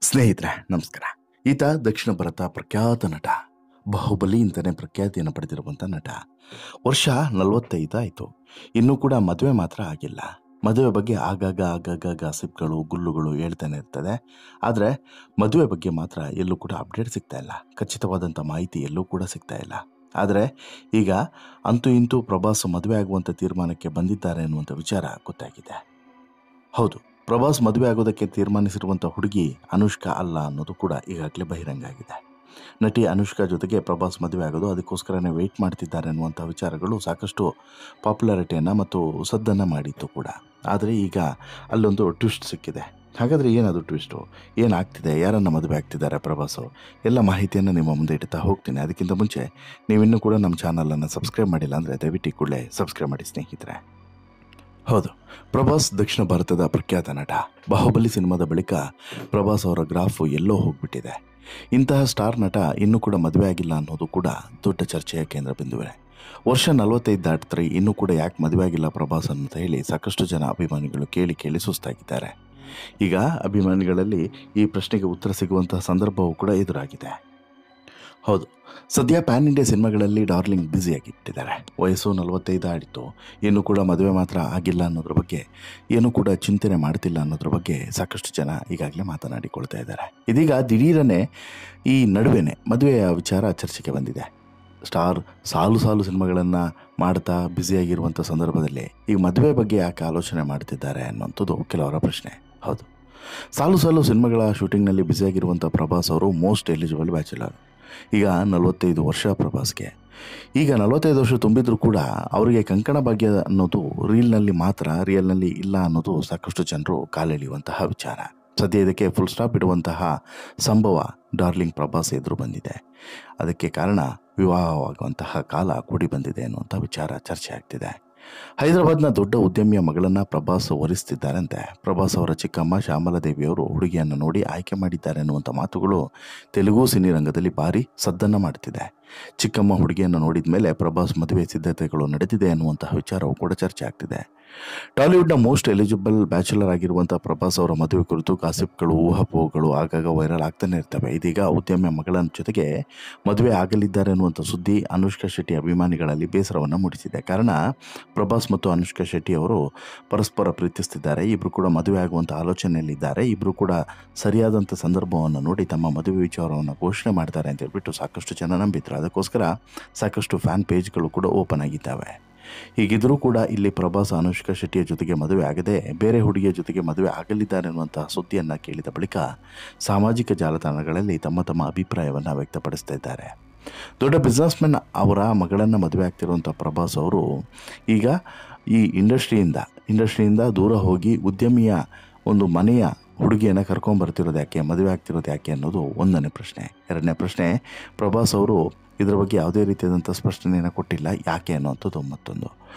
ಸ್ನೇಹಿತರೆ ನಮಸ್ಕಾರ. ಈತ ದಕ್ಷಿಣ ಭಾರತ ಪ್ರಖ್ಯಾತ ನಟ, ಬಾಹುಬಲಿ ಅಂತಲೇ ಪ್ರಖ್ಯಾತಿಯನ್ನು ಪಡೆದಿರುವಂಥ ನಟ. ವರ್ಷ 45 ಆಯಿತು, ಇನ್ನೂ ಕೂಡ ಮದುವೆ ಮಾತ್ರ ಆಗಿಲ್ಲ. ಮದುವೆ ಬಗ್ಗೆ ಆಗಾಗ ಗಾಸಿಪ್ಗಳು ಗುಲ್ಲುಗಳು ಹೇಳ್ತಾನೆ ಇರ್ತದೆ. ಆದರೆ ಮದುವೆ ಬಗ್ಗೆ ಮಾತ್ರ ಎಲ್ಲೂ ಕೂಡ ಅಪ್ಡೇಟ್ ಸಿಗ್ತಾ ಇಲ್ಲ, ಖಚಿತವಾದಂಥ ಮಾಹಿತಿ ಎಲ್ಲೂ ಕೂಡ ಸಿಗ್ತಾ ಇಲ್ಲ. ಆದರೆ ಈಗ ಅಂತೂ ಇಂತೂ ಪ್ರಭಾಸ್ ಮದುವೆ ಆಗುವಂಥ ತೀರ್ಮಾನಕ್ಕೆ ಬಂದಿದ್ದಾರೆ ಅನ್ನುವಂಥ ವಿಚಾರ ಗೊತ್ತಾಗಿದೆ. ಹೌದು, ಪ್ರಭಾಸ್ ಮದುವೆ ಆಗೋದಕ್ಕೆ ತೀರ್ಮಾನಿಸಿರುವಂಥ ಹುಡುಗಿ ಅನುಷ್ಕಾ ಅಲ್ಲ ಅನ್ನೋದು ಕೂಡ ಈಗಾಗಲೇ ಬಹಿರಂಗ ಆಗಿದೆ. ನಟಿ ಅನುಷ್ಕಾ ಜೊತೆಗೆ ಪ್ರಭಾಸ್ ಮದುವೆ ಆಗೋದು ಅದಕ್ಕೋಸ್ಕರನೇ ವೆಯ್ಟ್ ಮಾಡ್ತಿದ್ದಾರೆ ಅನ್ನುವಂಥ ವಿಚಾರಗಳು ಸಾಕಷ್ಟು ಪಾಪ್ಯುಲಾರಿಟಿಯನ್ನು ಮತ್ತು ಸದ್ದನ್ನು ಮಾಡಿತ್ತು ಕೂಡ. ಆದರೆ ಈಗ ಅಲ್ಲೊಂದು ಟ್ವಿಸ್ಟ್ ಸಿಕ್ಕಿದೆ. ಹಾಗಾದರೆ ಏನದು ಟ್ವಿಸ್ಟು, ಏನಾಗ್ತಿದೆ, ಯಾರನ್ನು ಮದುವೆ ಆಗ್ತಿದ್ದಾರೆ ಪ್ರಭಾಸು, ಎಲ್ಲ ಮಾಹಿತಿಯನ್ನು ನಿಮ್ಮ ಮುಂದೆ ಇಡ್ತಾ ಹೋಗ್ತೀನಿ. ಅದಕ್ಕಿಂತ ಮುಂಚೆ ನೀವಿನ್ನೂ ಕೂಡ ನಮ್ಮ ಚಾನಲನ್ನು ಸಬ್ಸ್ಕ್ರೈಬ್ ಮಾಡಿಲ್ಲ ಅಂದರೆ ದಯವಿಟ್ಟು ಈ ಕೂಡಲೇ ಸಬ್ಸ್ಕ್ರೈಬ್ ಮಾಡಿ ಸ್ನೇಹಿತರೆ. ಹೌದು, ಪ್ರಭಾಸ್ ದಕ್ಷಿಣ ಭಾರತದ ಪ್ರಖ್ಯಾತ ನಟ. ಬಾಹುಬಲಿ ಸಿನಿಮಾದ ಬಳಿಕ ಪ್ರಭಾಸ್ ಅವರ ಗ್ರಾಫು ಎಲ್ಲೋ ಹೋಗ್ಬಿಟ್ಟಿದೆ. ಇಂತಹ ಸ್ಟಾರ್ ನಟ ಇನ್ನೂ ಕೂಡ ಮದುವೆ ಆಗಿಲ್ಲ ಅನ್ನೋದು ಕೂಡ ದೊಡ್ಡ ಚರ್ಚೆಯ ಕೇಂದ್ರ ಬಿಂದುವೆ. ವರ್ಷ 45 ದಾಟಿದ್ರೆ ಇನ್ನೂ ಕೂಡ ಯಾಕೆ ಮದುವೆ ಆಗಿಲ್ಲ ಪ್ರಭಾಸ್ ಅಂತ ಹೇಳಿ ಸಾಕಷ್ಟು ಜನ ಅಭಿಮಾನಿಗಳು ಕೇಳಿ ಸುಸ್ತಾಗಿದ್ದಾರೆ. ಈಗ ಅಭಿಮಾನಿಗಳಲ್ಲಿ ಈ ಪ್ರಶ್ನೆಗೆ ಉತ್ತರ ಸಿಗುವಂತಹ ಸಂದರ್ಭವೂ ಕೂಡ ಎದುರಾಗಿದೆ. ಹೌದು, ಸದ್ಯ ಪ್ಯಾನ್ ಇಂಡಿಯಾ ಸಿನಿಮಾಗಳಲ್ಲಿ ಡಾರ್ಲಿಂಗ್ ಬ್ಯುಸಿಯಾಗಿಟ್ಟಿದ್ದಾರೆ. ವಯಸ್ಸು 45 ಆಡಿತು, ಇನ್ನೂ ಕೂಡ ಮದುವೆ ಮಾತ್ರ ಆಗಿಲ್ಲ ಅನ್ನೋದ್ರ ಬಗ್ಗೆ, ಏನೂ ಕೂಡ ಚಿಂತನೆ ಮಾಡ್ತಿಲ್ಲ ಅನ್ನೋದ್ರ ಬಗ್ಗೆ ಸಾಕಷ್ಟು ಜನ ಈಗಾಗಲೇ ಮಾತನಾಡಿಕೊಳ್ತಾ ಇದ್ದಾರೆ. ಇದೀಗ ದಿಢೀರನೇ ಈ ನಡುವೆನೇ ಮದುವೆಯ ವಿಚಾರ ಚರ್ಚೆಗೆ ಬಂದಿದೆ. ಸ್ಟಾರ್ ಸಾಲು ಸಿನಿಮಾಗಳನ್ನು ಮಾಡ್ತಾ ಬ್ಯುಸಿಯಾಗಿರುವಂಥ ಸಂದರ್ಭದಲ್ಲಿ ಈಗ ಮದುವೆ ಬಗ್ಗೆ ಯಾಕೆ ಆಲೋಚನೆ ಮಾಡ್ತಿದ್ದಾರೆ ಅನ್ನೋಂಥದ್ದು ಕೆಲವರ ಪ್ರಶ್ನೆ. ಹೌದು, ಸಾಲು ಸಿನಿಮಾಗಳ ಶೂಟಿಂಗ್ನಲ್ಲಿ ಬ್ಯುಸಿಯಾಗಿರುವಂಥ ಪ್ರಭಾಸ್ ಅವರು ಮೋಸ್ಟ್ ಎಲಿಜಿಬಲ್ ಬ್ಯಾಚುಲರ್. ಈಗ 45 ವರ್ಷ ಪ್ರಭಾಸ್ಗೆ. ಈಗ 45 ವರ್ಷ ತುಂಬಿದ್ರೂ ಕೂಡ ಅವರಿಗೆ ಕಂಕಣ ಭಾಗ್ಯ ಅನ್ನೋದು ರೀಲ್ನಲ್ಲಿ ಮಾತ್ರ, ರಿಯಲ್ನಲ್ಲಿ ಇಲ್ಲ ಅನ್ನೋದು ಸಾಕಷ್ಟು ಜನರು ಕಾಲೆಳೆಯುವಂತಹ ವಿಚಾರ. ಸದ್ಯ ಇದಕ್ಕೆ ಫುಲ್ ಸ್ಟಾಪ್ ಇಡುವಂತಹ ಸಂಭವ ಡಾರ್ಲಿಂಗ್ ಪ್ರಭಾಸ್ ಎದುರು ಬಂದಿದೆ. ಅದಕ್ಕೆ ಕಾರಣ ವಿವಾಹವಾಗುವಂತಹ ಕಾಲ ಕೂಡಿ ಬಂದಿದೆ ಅನ್ನುವಂಥ ವಿಚಾರ ಚರ್ಚೆ ಆಗ್ತಿದೆ. ಹೈದರಾಬಾದ್ನ ದೊಡ್ಡ ಉದ್ಯಮಿಯ ಮಗಳನ್ನು ಪ್ರಭಾಸ್ ವರಿಸ್ತಿದ್ದಾರಂತೆ. ಪ್ರಭಾಸ್ ಅವರ ಚಿಕ್ಕಮ್ಮ ಶ್ಯಾಮಲಾದೇವಿಯವರು ಹುಡುಗಿಯನ್ನು ನೋಡಿ ಆಯ್ಕೆ ಮಾಡಿದ್ದಾರೆ ಅನ್ನುವಂಥ ಮಾತುಗಳು ತೆಲುಗು ಸಿನಿರಂಗದಲ್ಲಿ ಭಾರಿ ಸದ್ದನ್ನು ಮಾಡ್ತಿದೆ. ಚಿಕ್ಕಮ್ಮ ಹುಡುಗಿಯನ್ನು ನೋಡಿದ ಮೇಲೆ ಪ್ರಭಾಸ್ ಮದುವೆ ಸಿದ್ಧತೆಗಳು ನಡೆದಿದೆ ಅನ್ನುವಂತಹ ವಿಚಾರವೂ ಕೂಡ ಚರ್ಚೆ ಆಗ್ತಿದೆ. ಟಾಲಿವುಡ್ನ ಮೋಸ್ಟ್ ಎಲಿಜಿಬಲ್ ಬ್ಯಾಚುಲರ್ ಆಗಿರುವಂಥ ಪ್ರಭಾಸ್ ಅವರ ಮದುವೆ ಕುರಿತು ಗಾಸಿಪ್ಗಳು, ಊಹಾಪೋಹಗಳು ಆಗಾಗ ವೈರಲ್ ಆಗ್ತಾನೆ ಇರ್ತವೆ. ಇದೀಗ ಉದ್ಯಮಿಯ ಮಗಳ ಜೊತೆಗೆ ಮದುವೆ ಆಗಲಿದ್ದಾರೆ ಅನ್ನುವಂಥ ಸುದ್ದಿ ಅನುಷ್ಕಾ ಶೆಟ್ಟಿ ಅಭಿಮಾನಿಗಳಲ್ಲಿ ಬೇಸರವನ್ನು ಮೂಡಿಸಿದೆ. ಕಾರಣ, ಪ್ರಭಾಸ್ ಮತ್ತು ಅನುಷ್ಕಾ ಶೆಟ್ಟಿ ಅವರು ಪರಸ್ಪರ ಪ್ರೀತಿಸ್ತಿದ್ದಾರೆ. ಇಬ್ಬರು ಕೂಡ ಮದುವೆ ಆಗುವಂಥ ಆಲೋಚನೆಯಲ್ಲಿದ್ದಾರೆ. ಇಬ್ಬರು ಕೂಡ ಸರಿಯಾದಂಥ ಸಂದರ್ಭವನ್ನು ನೋಡಿ ತಮ್ಮ ಮದುವೆ ವಿಚಾರವನ್ನು ಘೋಷಣೆ ಮಾಡ್ತಾರೆ ಅಂತ ಹೇಳ್ಬಿಟ್ಟು ಸಾಕಷ್ಟು ಜನ ನಂಬಿದ್ರು. ಅದಕ್ಕೋಸ್ಕರ ಸಾಕಷ್ಟು ಫ್ಯಾನ್ ಪೇಜ್ಗಳು ಕೂಡ ಓಪನ್ ಆಗಿದ್ದಾವೆ. ಹೀಗಿದ್ರೂ ಕೂಡ ಇಲ್ಲಿ ಪ್ರಭಾಸ್ ಅನುಷ್ಕಾ ಶೆಟ್ಟಿಯ ಜೊತೆಗೆ ಮದುವೆ ಆಗದೆ ಬೇರೆ ಹುಡುಗಿಯ ಜೊತೆಗೆ ಮದುವೆ ಆಗಲಿದ್ದಾರೆ ಅನ್ನುವಂತಹ ಸುದ್ದಿಯನ್ನು ಕೇಳಿದ ಬಳಿಕ ಸಾಮಾಜಿಕ ಜಾಲತಾಣಗಳಲ್ಲಿ ತಮ್ಮ ಅಭಿಪ್ರಾಯವನ್ನು ವ್ಯಕ್ತಪಡಿಸ್ತಾ ಇದ್ದಾರೆ. ದೊಡ್ಡ ಬಿಸ್ನೆಸ್ಮನ್ ಅವರ ಮಗಳನ್ನು ಮದುವೆ ಆಗ್ತಿರುವಂಥ ಪ್ರಭಾಸ್ ಅವರು ಈಗ ಈ ಇಂಡಸ್ಟ್ರಿಯಿಂದ ದೂರ ಹೋಗಿ ಉದ್ಯಮಿಯ ಒಂದು ಮನೆಯ ಹುಡುಗಿಯನ್ನು ಕರ್ಕೊಂಬರ್ತಿರೋದು ಯಾಕೆ, ಮದುವೆ ಆಗ್ತಿರೋದು ಯಾಕೆ ಅನ್ನೋದು ಒಂದನೇ ಪ್ರಶ್ನೆ. ಎರಡನೇ ಪ್ರಶ್ನೆ, ಪ್ರಭಾಸ್ ಅವರು ಇದರ ಬಗ್ಗೆ ಯಾವುದೇ ರೀತಿಯಾದಂಥ ಸ್ಪಷ್ಟನೆಯನ್ನು ಕೊಟ್ಟಿಲ್ಲ, ಯಾಕೆ ಅನ್ನೋಂಥದ್ದು ಮತ್ತೊಂದು.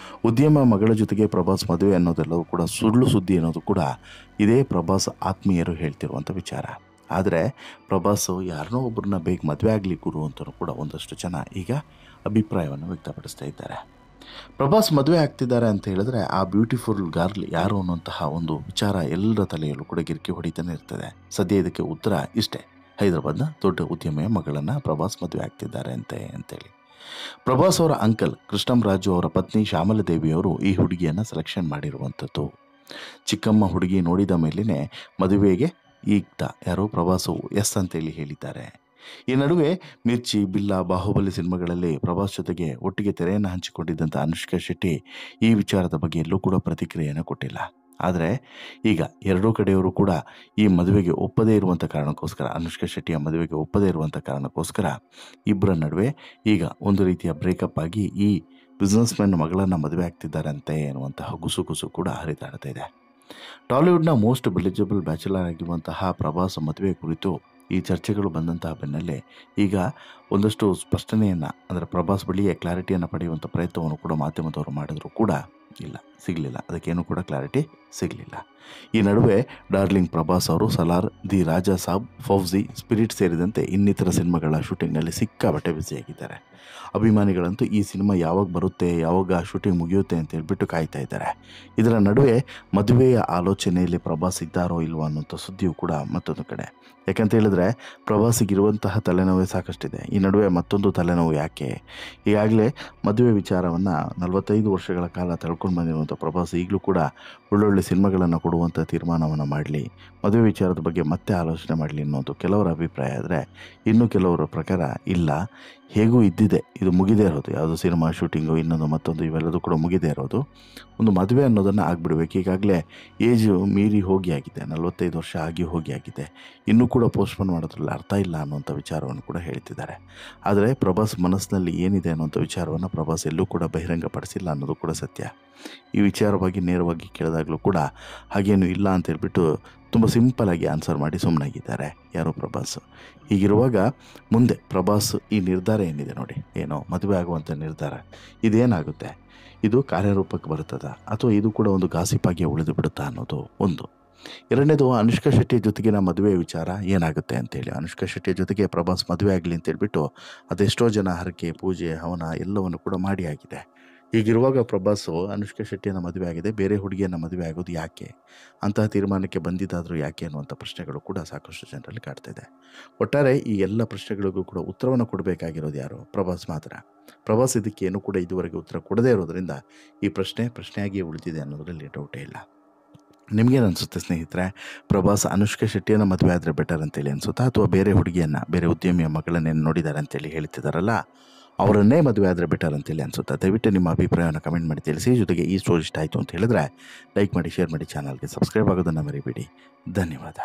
ಉದ್ಯಮ ಮಗಳ ಜೊತೆಗೆ ಪ್ರಭಾಸ್ ಮದುವೆ ಅನ್ನೋದೆಲ್ಲವೂ ಕೂಡ ಸುಳ್ಳು ಸುದ್ದಿ ಅನ್ನೋದು ಕೂಡ ಇದೇ ಪ್ರಭಾಸ್ ಆತ್ಮೀಯರು ಹೇಳ್ತಿರುವಂಥ ವಿಚಾರ. ಆದರೆ ಪ್ರಭಾಸ್ ಯಾರನ್ನೋ ಒಬ್ಬರನ್ನ ಬೇಗ ಮದುವೆ ಆಗಲಿ ಗುರು ಅಂತಲೂ ಕೂಡ ಒಂದಷ್ಟು ಜನ ಈಗ ಅಭಿಪ್ರಾಯವನ್ನು ವ್ಯಕ್ತಪಡಿಸ್ತಾ ಇದ್ದಾರೆ. ಪ್ರಭಾಸ್ ಮದುವೆ ಆಗ್ತಿದ್ದಾರೆ ಅಂತ ಹೇಳಿದ್ರೆ ಆ ಬ್ಯೂಟಿಫುಲ್ ಗರ್ಲ್ ಯಾರು ಅನ್ನುವಂತಹ ಒಂದು ವಿಚಾರ ಎಲ್ಲರ ತಲೆಯಲ್ಲೂ ಕೂಡ ಗಿರಿಕಿ ಹೊಡಿತಾನೆ ಇರ್ತದೆ. ಸದ್ಯ ಇದಕ್ಕೆ ಉತ್ತರ ಇಷ್ಟೇ, ಹೈದರಾಬಾದ್ನ ದೊಡ್ಡ ಉದ್ಯಮಿಯ ಮಗಳನ್ನು ಪ್ರಭಾಸ್ ಮದುವೆ ಆಗ್ತಿದ್ದಾರೆ ಅಂತೇಳಿ. ಪ್ರಭಾಸ್ ಅವರ ಅಂಕಲ್ ಕೃಷ್ಣಂರಾಜು ಅವರ ಪತ್ನಿ ಶ್ಯಾಮಲಾದೇವಿಯವರು ಈ ಹುಡುಗಿಯನ್ನು ಸೆಲೆಕ್ಷನ್ ಮಾಡಿರುವಂಥದ್ದು. ಚಿಕ್ಕಮ್ಮ ಹುಡುಗಿ ನೋಡಿದ ಮೇಲೇ ಮದುವೆಗೆ ಈಗ ಯಾರೋ ಪ್ರಭಾಸು ಎಸ್ ಅಂತೇಳಿ ಹೇಳಿದ್ದಾರೆ. ಈ ನಡುವೆ ಮಿರ್ಚಿ, ಬಿಲ್ಲಾ, ಬಾಹುಬಲಿ ಸಿನಿಮಾಗಳಲ್ಲಿ ಪ್ರಭಾಸ್ ಜೊತೆಗೆ ಒಟ್ಟಿಗೆ ತೆರೆಯನ್ನು ಹಂಚಿಕೊಂಡಿದ್ದಂಥ ಅನುಷ್ಕಾ ಶೆಟ್ಟಿ ಈ ವಿಚಾರದ ಬಗ್ಗೆ ಎಲ್ಲೂ ಕೂಡ ಪ್ರತಿಕ್ರಿಯೆಯನ್ನು ಕೊಟ್ಟಿಲ್ಲ. ಆದರೆ ಈಗ ಎರಡೂ ಕಡೆಯವರು ಕೂಡ ಈ ಮದುವೆಗೆ ಒಪ್ಪದೇ ಇರುವಂಥ ಕಾರಣಕ್ಕೋಸ್ಕರ, ಅನುಷ್ಕಾ ಶೆಟ್ಟಿಯ ಮದುವೆಗೆ ಒಪ್ಪದೇ ಇರುವಂಥ ಕಾರಣಕ್ಕೋಸ್ಕರ ಇಬ್ಬರ ನಡುವೆ ಈಗ ಒಂದು ರೀತಿಯ ಬ್ರೇಕಪ್ ಆಗಿ ಈ ಬಿಸ್ನೆಸ್ಮನ್ ಮಗಳನ್ನು ಮದುವೆ ಆಗ್ತಿದ್ದಾರಂತೆ ಎನ್ನುವಂತಹ ಗುಸು ಕೂಡ ಹರಿದಾಡ್ತಾ ಇದೆ. ಟಾಲಿವುಡ್ನ ಮೋಸ್ಟ್ ಎಲಿಜಿಬಲ್ ಬ್ಯಾಚುಲರ್ ಆಗಿರುವಂತಹ ಪ್ರಭಾಸ್ ಮದುವೆ ಕುರಿತು ಈ ಚರ್ಚೆಗಳು ಬಂದಂತಹ ಬೆನ್ನಲ್ಲೇ ಈಗ ಒಂದಷ್ಟು ಸ್ಪಷ್ಟನೆಯನ್ನು, ಅಂದರೆ ಪ್ರಭಾಸ್ ಬಳಿಯೇ ಕ್ಲಾರಿಟಿಯನ್ನು ಪಡೆಯುವಂಥ ಪ್ರಯತ್ನವನ್ನು ಕೂಡ ಮಾಧ್ಯಮದವರು ಮಾಡಿದ್ರು ಕೂಡ ಸಿಗಲಿಲ್ಲ. ಅದಕ್ಕೇನು ಕೂಡ ಕ್ಲಾರಿಟಿ ಸಿಗಲಿಲ್ಲ. ಈ ನಡುವೆ ಡಾರ್ಲಿಂಗ್ ಪ್ರಭಾಸ್ ಅವರು ಸಲಾರ್, ದಿ ರಾಜಾ ಸಾಬ್, ಫೌಜಿ, ಸ್ಪಿರಿಟ್ ಸೇರಿದಂತೆ ಇನ್ನಿತರ ಸಿನಿಮಾಗಳ ಶೂಟಿಂಗ್ನಲ್ಲಿ ಸಿಕ್ಕಾಪಟ್ಟೆ ಬ್ಯುಸಿಯಾಗಿದ್ದಾರೆ. ಅಭಿಮಾನಿಗಳಂತೂ ಈ ಸಿನಿಮಾ ಯಾವಾಗ ಬರುತ್ತೆ, ಯಾವಾಗ ಶೂಟಿಂಗ್ ಮುಗಿಯುತ್ತೆ ಅಂತ ಹೇಳ್ಬಿಟ್ಟು ಕಾಯ್ತಾ ಇದ್ದಾರೆ. ಇದರ ನಡುವೆ ಮದುವೆಯ ಆಲೋಚನೆಯಲ್ಲಿ ಪ್ರಭಾಸ್ ಇದ್ದಾರೋ ಇಲ್ವೋ ಅನ್ನೋಂಥ ಸುದ್ದಿಯೂ ಕೂಡ ಮತ್ತೊಂದು ಕಡೆ. ಯಾಕಂತ ಹೇಳಿದ್ರೆ ಪ್ರಭಾಸಿಗಿರುವಂತಹ ತಲೆನೋವೇ ಸಾಕಷ್ಟಿದೆ. ಈ ನಡುವೆ ಮತ್ತೊಂದು ತಲೆನೋವು ಯಾಕೆ? ಈಗಾಗಲೇ ಮದುವೆ ವಿಚಾರವನ್ನು 45 ವರ್ಷಗಳ ಕಾಲ ತಳ್ಕೊಂಡು ಬಂದಿರುವಂಥ ಪ್ರಭಾಸ್ ಈಗಲೂ ಕೂಡ ಒಳ್ಳೊಳ್ಳೆ ಸಿನಿಮಾಗಳನ್ನು ಕೊಡುವಂಥ ತೀರ್ಮಾನವನ್ನು ಮಾಡಲಿ, ಮದುವೆ ವಿಚಾರದ ಬಗ್ಗೆ ಮತ್ತೆ ಆಲೋಚನೆ ಮಾಡಲಿ ಅನ್ನೋದು ಕೆಲವರ ಅಭಿಪ್ರಾಯ. ಆದರೆ ಇನ್ನು ಕೆಲವರ ಪ್ರಕಾರ ಇಲ್ಲ, ಹೇಗೂ ಇದ್ದಿದೆ, ಇದು ಮುಗಿದೇ ಇರೋದು. ಯಾವುದು ಸಿನಿಮಾ ಶೂಟಿಂಗು ಇನ್ನೊಂದು ಮತ್ತೊಂದು ಇವೆಲ್ಲದೂ ಕೂಡ ಮುಗಿದೇ ಇರೋದು. ಒಂದು ಮದುವೆ ಅನ್ನೋದನ್ನು ಆಗಿಬಿಡ್ಬೇಕು. ಈಗಾಗಲೇ ಏಜು ಮೀರಿ ಹೋಗಿ ಆಗಿದೆ, 45 ವರ್ಷ ಆಗಿ ಹೋಗಿ ಆಗಿದೆ. ಇನ್ನೂ ಕೂಡ ಪೋಸ್ಟ್ಪೋನ್ ಮಾಡೋದ್ರಲ್ಲಿ ಅರ್ಥ ಇಲ್ಲ ಅನ್ನುವಂಥ ವಿಚಾರವನ್ನು ಕೂಡ ಹೇಳ್ತಿದ್ದಾರೆ. ಆದರೆ ಪ್ರಭಾಸ್ ಮನಸ್ಸಿನಲ್ಲಿ ಏನಿದೆ ಅನ್ನೋಂಥ ವಿಚಾರವನ್ನು ಪ್ರಭಾಸ್ ಎಲ್ಲೂ ಕೂಡ ಬಹಿರಂಗಪಡಿಸಿಲ್ಲ ಅನ್ನೋದು ಕೂಡ ಸತ್ಯ. ಈ ವಿಚಾರವಾಗಿ ನೇರವಾಗಿ ಕೇಳಿದಾಗಲೂ ಕೂಡ ಹಾಗೇನು ಇಲ್ಲ ಅಂತ ಹೇಳ್ಬಿಟ್ಟು ತುಂಬ ಸಿಂಪಲಾಗಿ ಆನ್ಸರ್ ಮಾಡಿ ಸುಮ್ಮನಾಗಿದ್ದಾರೆ ಯಾರೋ ಪ್ರಭಾಸ್. ಹೀಗಿರುವಾಗ ಮುಂದೆ ಪ್ರಭಾಸ್ ಈ ನಿರ್ಧಾರ ಏನಿದೆ ನೋಡಿ, ಏನೋ ಮದುವೆ ಆಗುವಂಥ ನಿರ್ಧಾರ, ಇದೇನಾಗುತ್ತೆ? ಇದು ಕಾರ್ಯರೂಪಕ್ಕೆ ಬರುತ್ತದಾ ಅಥವಾ ಇದು ಕೂಡ ಒಂದು ಗಾಸಿಪಾಗಿ ಉಳಿದು ಬಿಡುತ್ತಾ ಅನ್ನೋದು ಒಂದು. ಎರಡನೇದು, ಅನುಷ್ಕಾ ಶೆಟ್ಟಿ ಜೊತೆಗಿನ ಮದುವೆ ವಿಚಾರ ಏನಾಗುತ್ತೆ ಅಂತೇಳಿ. ಅನುಷ್ಕಾ ಶೆಟ್ಟಿ ಜೊತೆಗೆ ಪ್ರಭಾಸ್ ಮದುವೆ ಆಗಲಿ ಅಂತೇಳ್ಬಿಟ್ಟು ಅದೆಷ್ಟೋ ಜನ ಹರಕೆ, ಪೂಜೆ, ಹವನ ಎಲ್ಲವನ್ನು ಕೂಡ ಮಾಡಿ ಆಗಿದೆ. ಹೀಗಿರುವಾಗ ಪ್ರಭಾಸು ಅನುಷ್ಕಾ ಶೆಟ್ಟಿಯನ್ನು ಮದುವೆ ಆಗಿದೆ, ಬೇರೆ ಹುಡುಗಿಯನ್ನು ಮದುವೆ ಆಗೋದು ಯಾಕೆ, ಅಂತಹ ತೀರ್ಮಾನಕ್ಕೆ ಬಂದಿದ್ದಾದರೂ ಯಾಕೆ ಅನ್ನುವಂಥ ಪ್ರಶ್ನೆಗಳು ಕೂಡ ಸಾಕಷ್ಟು ಜನರಲ್ಲಿ ಕಾಡ್ತಿದೆ. ಒಟ್ಟಾರೆ ಈ ಎಲ್ಲ ಪ್ರಶ್ನೆಗಳಿಗೂ ಕೂಡ ಉತ್ತರವನ್ನು ಕೊಡಬೇಕಾಗಿರೋದು ಯಾರು? ಪ್ರಭಾಸ್ ಮಾತ್ರ. ಪ್ರಭಾಸ್ ಇದಕ್ಕೆ ಏನೂ ಕೂಡ ಇದುವರೆಗೆ ಉತ್ತರ ಕೊಡದೇ ಇರೋದರಿಂದ ಈ ಪ್ರಶ್ನೆಯಾಗಿಯೇ ಉಳಿದಿದೆ ಅನ್ನೋದರಲ್ಲಿ ಡೌಟೇ ಇಲ್ಲ. ನಿಮಗೇನು ಅನಿಸುತ್ತೆ ಸ್ನೇಹಿತರೆ? ಪ್ರಭಾಸ್ ಅನುಷ್ಕಾ ಶೆಟ್ಟಿಯನ್ನು ಮದುವೆ ಆದರೆ ಬೆಟರ್ ಅಂತೇಳಿ ಅನಿಸುತ್ತಾ, ಅಥವಾ ಬೇರೆ ಹುಡುಗಿಯನ್ನು, ಬೇರೆ ಉದ್ಯಮಿಯ ಮಗಳನ್ನೇನು ನೋಡಿದ್ದಾರೆ ಅಂತೇಳಿ ಹೇಳ್ತಿದ್ದಾರಲ್ಲ ಅವರನ್ನೇ ಮದುವೆ ಆದರೆ ಬೆಟರ್ ಅಂತೇಳಿ ಅನಿಸುತ್ತಾ? ದಯವಿಟ್ಟು ನಿಮ್ಮ ಅಭಿಪ್ರಾಯವನ್ನು ಕಮೆಂಟ್ ಮಾಡಿ ತಿಳಿಸಿ. ಜೊತೆಗೆ ಈ ಸ್ಟೋರಿ ಇಷ್ಟ ಆಯಿತು ಅಂತ ಹೇಳಿದ್ರೆ ಲೈಕ್ ಮಾಡಿ, ಶೇರ್ ಮಾಡಿ, ಚಾನಲ್ಗೆ ಸಬ್ಸ್ಕ್ರೈಬ್ ಆಗೋದನ್ನು ಮರಿಬೇಡಿ. ಧನ್ಯವಾದ.